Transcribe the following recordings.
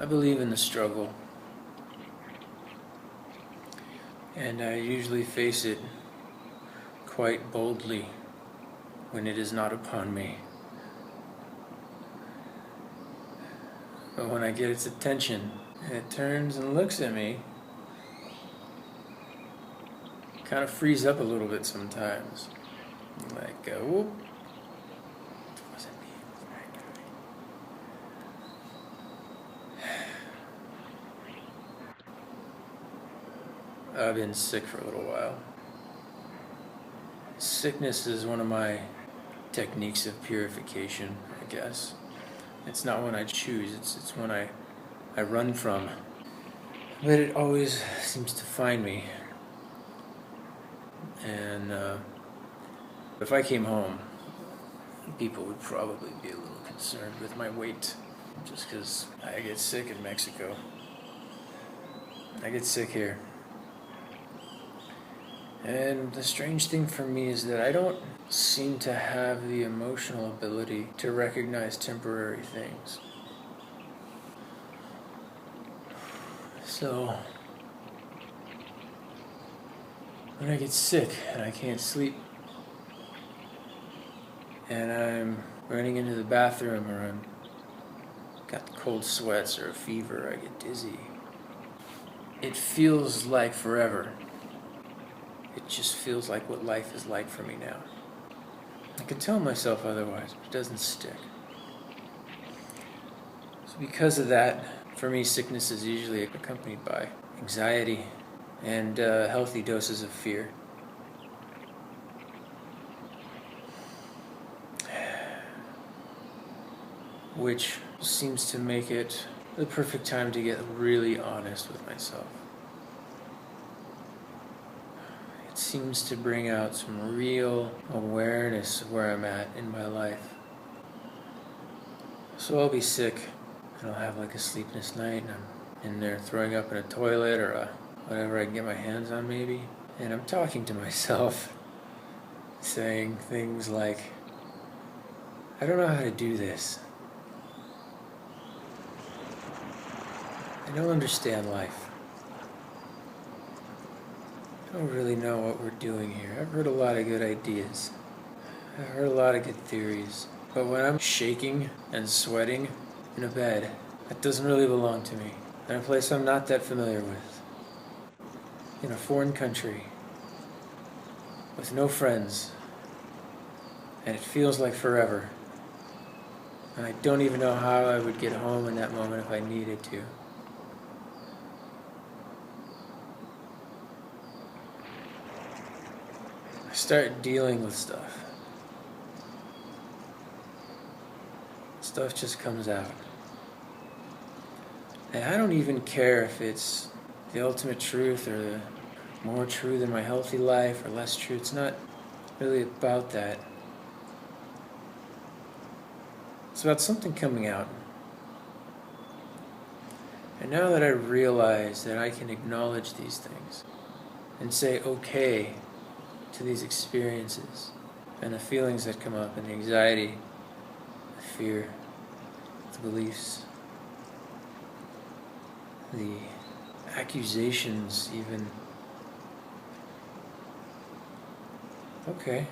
believe in the struggle, and I usually face it quite boldly when it is not upon me. But when I get its attention and it turns and looks at me, it kind of frees up a little bit sometimes. Like, whoop. Wasn't me. I've been sick for a little while. Sickness is one of my techniques of purification, I guess. It's not one I choose, it's one I run from. But it always seems to find me. And if I came home, people would probably be a little concerned with my weight, just because I get sick in Mexico. I get sick here. And the strange thing for me is that I don't seem to have the emotional ability to recognize temporary things. So, when I get sick and I can't sleep, and I'm running into the bathroom, or I'm got cold sweats or a fever, I get dizzy, it feels like forever. It just feels like what life is like for me now. I can tell myself otherwise, but it doesn't stick. So because of that, for me, sickness is usually accompanied by anxiety and healthy doses of fear. Which seems to make it the perfect time to get really honest with myself. It seems to bring out some real awareness of where I'm at in my life. So I'll be sick, and I'll have like a sleepless night, and I'm in there throwing up in a toilet or whatever I can get my hands on maybe. And I'm talking to myself, saying things like, I don't know how to do this. I don't understand life. I don't really know what we're doing here. I've heard a lot of good ideas. I've heard a lot of good theories. But when I'm shaking and sweating in a bed, that doesn't really belong to me. In a place I'm not that familiar with. In a foreign country. With no friends. And it feels like forever. And I don't even know how I would get home in that moment if I needed to. I start dealing with stuff. Stuff just comes out. And I don't even care if it's the ultimate truth or the more true than my healthy life or less true. It's not really about that. It's about something coming out. And now that I realize that I can acknowledge these things and say okay to these experiences and the feelings that come up and the anxiety, the fear, the beliefs, the accusations even. Okay.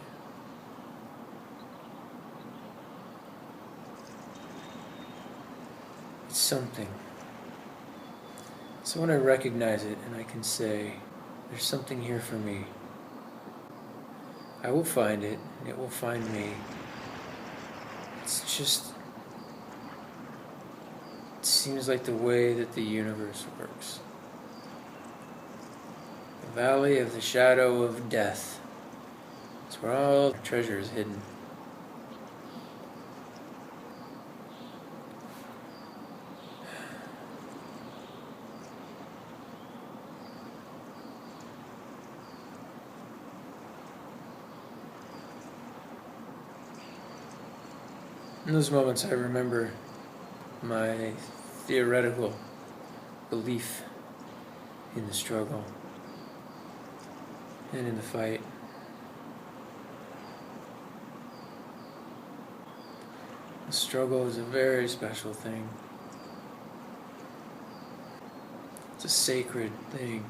It's something. So when I recognize it and I can say, there's something here for me, I will find it, and it will find me. It's just, it seems like the way that the universe works. The valley of the shadow of death. It's where all the treasure is hidden. In those moments I remember my theoretical belief in the struggle and in the fight. The struggle is a very special thing. It's a sacred thing.